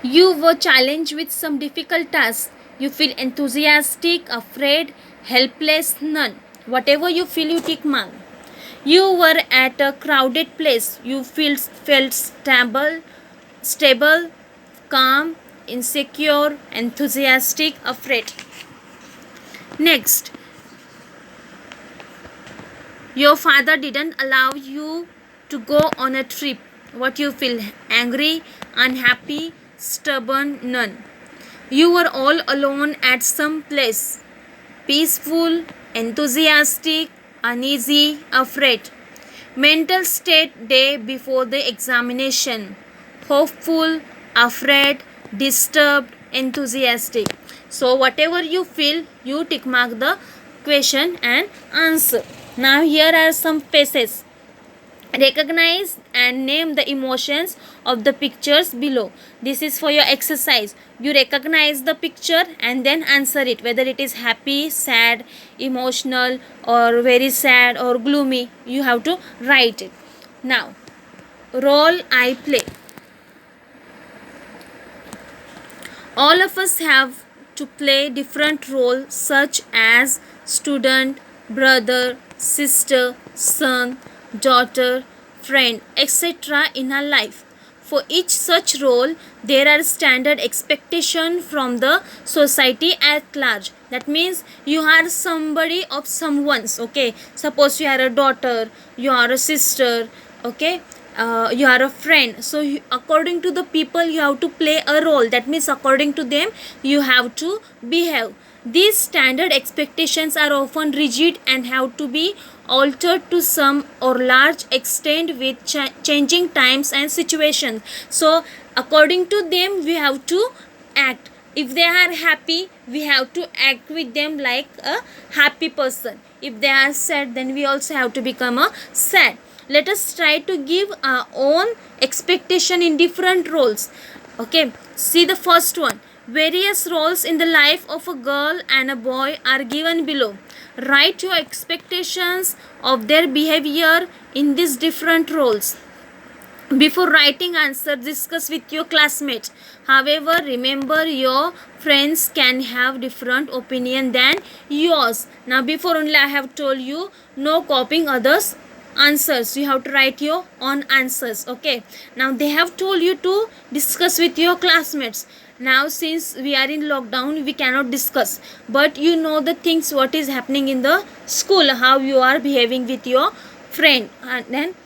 You were challenged with some difficult task. You feel enthusiastic, afraid, helpless, none. Whatever you feel, you tick mark. You were at a crowded place. You felt stable, calm, insecure, enthusiastic, afraid. Next, your father didn't allow you to go on a trip. What you feel? Angry, unhappy, stubborn, none. You were all alone at some place. Peaceful, enthusiastic, uneasy, afraid. Mental state day before the examination. Hopeful, afraid, disturbed, enthusiastic. So whatever you feel, you tick mark the question and answer. Now here are some faces. Recognize and name the emotions of the pictures below. This is for your exercise. You recognize the picture and then answer it, whether it is happy, sad, emotional, or very sad or gloomy. You have to write it. Now, role I play. All of us have to play different roles such as student, brother, sister, son, daughter, friend, etc. in our life. For each such role, there are standard expectations from the society at large. That means you are somebody of someone's. Okay, suppose you are a daughter, you are a sister. Okay, you are a friend. So according to the people, you have to play a role. That means according to them, you have to behave. These standard expectations are often rigid and have to be altered to some or large extent with changing times and situations. So according to them, we have to act. If they are happy, we have to act with them like a happy person. If they are sad, then we also have to become a sad. Let us try to give our own expectation in different roles. Okay, see the first one. Various roles in the life of a girl and a boy are given below. Write your expectations of their behavior in these different roles. Before writing answer, discuss with your classmates. However, remember your friends can have different opinion than yours. Now before only I have told you, no copying others answers. You have to write your own answers. Okay, now they have told you to discuss with your classmates. Now since we are in lockdown, we cannot discuss, but you know the things what is happening in the school, how you are behaving with your friend, and then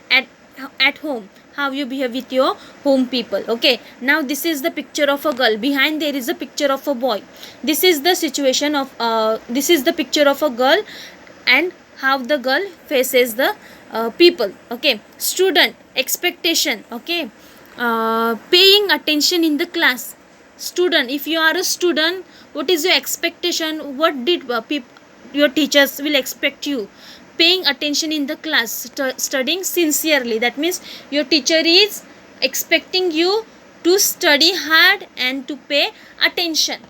at home how you behave with your home people. Okay, now this is the picture of a girl, behind there is a picture of a boy. This is the situation of this is the picture of a girl and how the girl faces the people. Okay, student expectation. Okay, paying attention in the class. Student, if you are a student, what is your expectation? What did your teachers will expect you? Paying attention in the class, studying sincerely. That means your teacher is expecting you to study hard and to pay attention.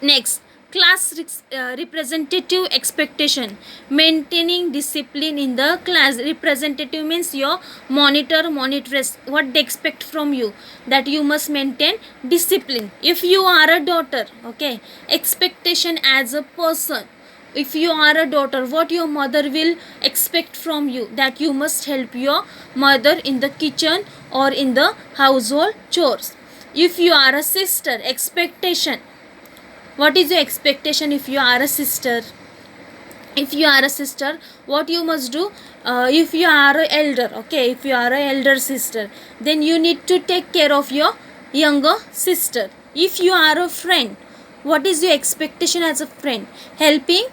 Next, class representative expectation. Maintaining discipline in the class. Representative means your monitress, what they expect from you, that you must maintain discipline. If you are a daughter, okay, expectation as a person. If you are a daughter, what your mother will expect from you, that you must help your mother in the kitchen or in the household chores. If you are a sister, expectation. What is your expectation if you are a sister? If you are a sister, what you must do? If you are a elder, okay, if you are a elder sister, then you need to take care of your younger sister. If you are a friend, what is your expectation as a friend? Helping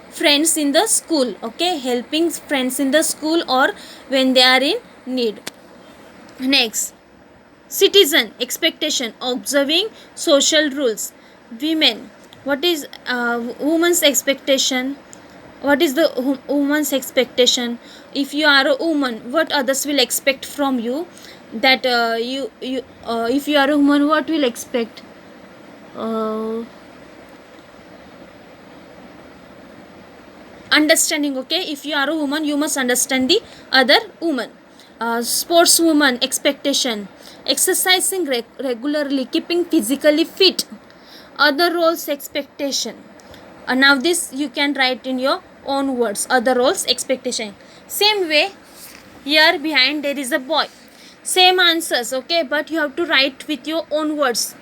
friends in the school. Okay, helping friends in the school or when they are in need. Next, citizen expectation. Observing social rules. Women, what is woman's expectation? What is the woman's expectation? If you are a woman, what others will expect from you? That you if you are a woman, what will expect? Understanding. Okay, if you are a woman, you must understand the other woman. sportswoman expectation, exercising regularly, keeping physically fit. Other roles expectation. Now this you can write in your own words. Other roles expectation. Same way, here behind there is a boy. Same answers, okay, but you have to write with your own words.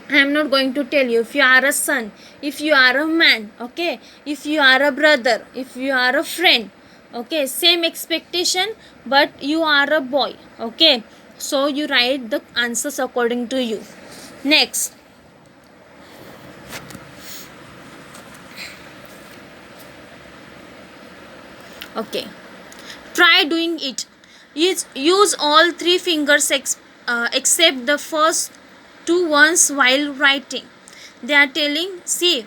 I am not going to tell you. If you are a son, if you are a man, okay, if you are a brother, if you are a friend, okay, same expectation, but you are a boy, okay. So you write the answers according to you. Next, okay, try doing it. Use all three fingers except the first two ones while writing. They are telling, see,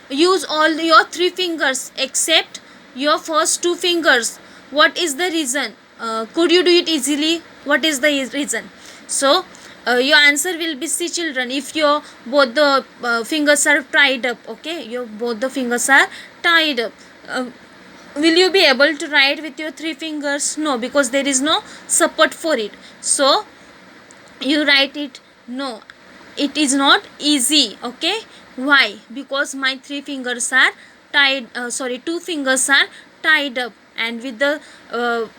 use all your three fingers except your first two fingers. What is the reason? Could you do it easily? What is the reason? So your answer will be, see children, if your both the fingers are tied up, okay, your both the fingers are tied up, will you be able to write with your three fingers? No, because there is no support for it. So you write it, no, it is not easy, okay. Why? Because my three fingers are tied, two fingers are tied up, and with the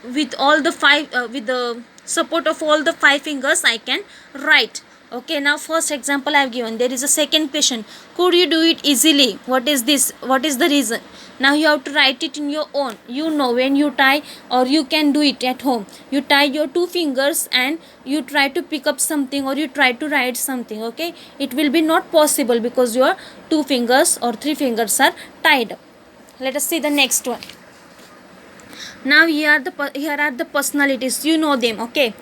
with all the five with the support of all the five fingers I can write. Okay, now first example I have given. There is a second question, could you do it easily? What is this? What is the reason? Now you have to write it in your own. You know, when you tie, or you can do it at home, you tie your two fingers and you try to pick up something, or you try to write something, okay, it will be not possible because your two fingers or three fingers are tied up. Let us see the next one. Now here are the personalities, you know them, okay.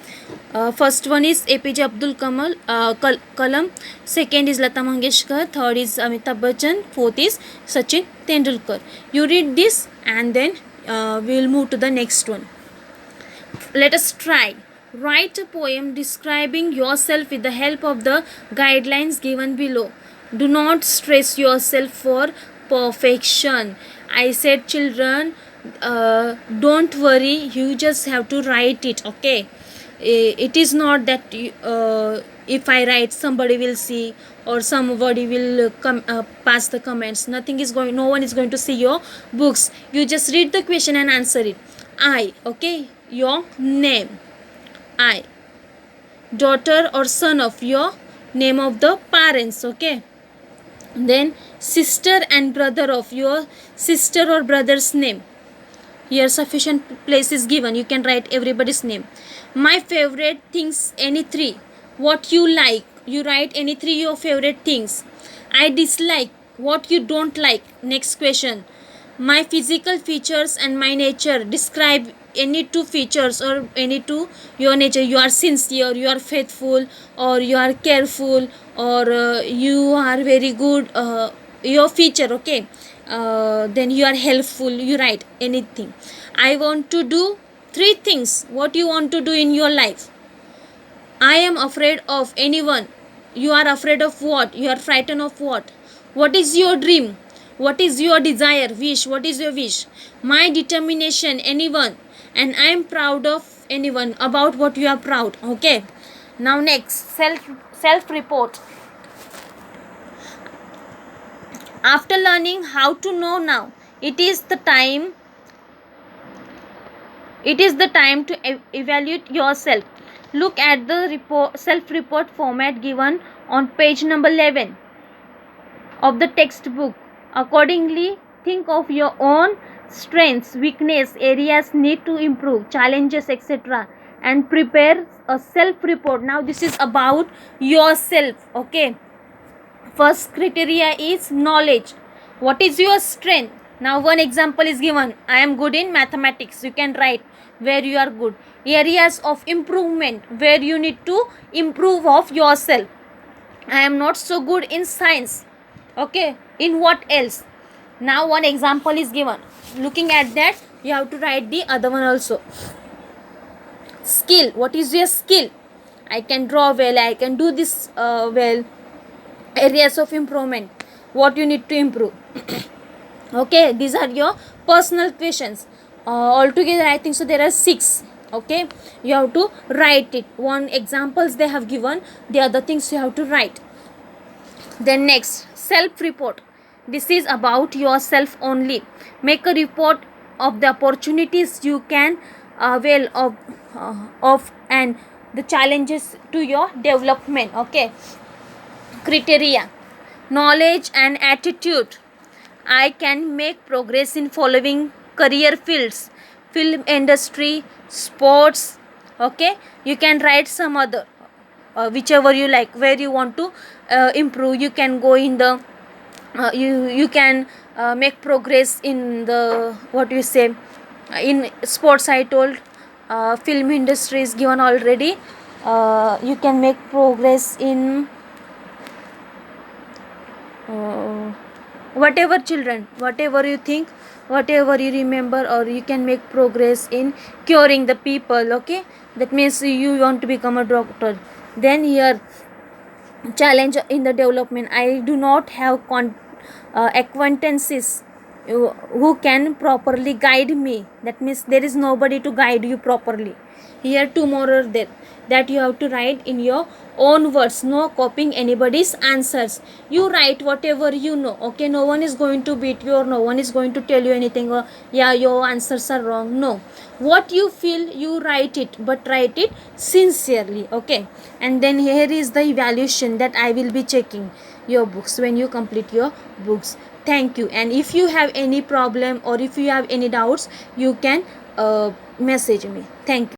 First one is APJ Abdul Kalam, second is Lata Mangeshkar, third is Amitabh Bachchan, fourth is Sachin Tendulkar. You read this and then we will move to the next one. Let us try. Write a poem describing yourself with the help of the guidelines given below. Do not stress yourself for perfection. I said, children, don't worry, you just have to write it, okay. It is not that if I write, somebody will see, or somebody will pass the comments. No one is going to see your books. You just read the question and answer it. I, okay, your name, I, daughter or son of, your name of the parents, okay. Then sister and brother of, your sister or brother's name. Here sufficient place is given, you can write everybody's name. My favorite things, any three. What you like, you write any three your favorite things. I dislike, what you don't like. Next question. My physical features and my nature, describe any two features or any two your nature. You are sincere, you are faithful, or you are careful, or you are very good, your feature, okay. Then you are helpful, you write anything. I want to do three things. What you want to do in your life? I am afraid of anyone. You are afraid of what? You are frightened of what? What is your dream? What is your desire, wish? What is your wish? My determination, anyone. And I am proud of anyone. About what you are proud, okay. Now next, self report. After learning how to know now, it is the time to evaluate yourself. Look at the self-report format given on page number 11 of the textbook. Accordingly, think of your own strengths, weakness, areas need to improve, challenges, etc., and prepare a self-report. Now this is about yourself, okay. First criteria is knowledge. What is your strength? Now one example is given. I am good in mathematics. You can write where you are good. Areas of improvement, where you need to improve of yourself. I am not so good in science, okay. In what else? Now one example is given. Looking at that, you have to write the other one also. Skill. What is your skill? I can draw well, I can do this well. Areas of improvement, what you need to improve. Okay, these are your personal questions. Altogether I think so there are 6. Okay, you have to write it. One examples they have given, the other things you have to write. Then next, self report. This is about yourself only. Make a report of the opportunities you can avail of and the challenges to your development. Okay, criteria: knowledge and attitude. I can make progress in following career fields: film industry, sports. Okay, you can write some other, whichever you like, where you want to improve. You can go in the you can make progress in the, what you say, in sports. I told, film industry is given already. You can make progress in uh, whatever, children, whatever you think, whatever you remember, or you can make progress in curing the people. Okay, that means you want to become a doctor. Then here, challenge in the development: I do not have acquaintances who can properly guide me. That means there is nobody to guide you properly. Here two more are there, that you have to write in your own words. No copying anybody's answers. You write whatever you know. Okay, no one is going to beat you, or no one is going to tell you anything, yeah, your answers are wrong. No, what you feel, you write it, but write it sincerely. Okay, and then here is the evaluation that I will be checking your books when you complete your books. Thank you. And if you have any problem, or if you have any doubts, you can message me. Thank you.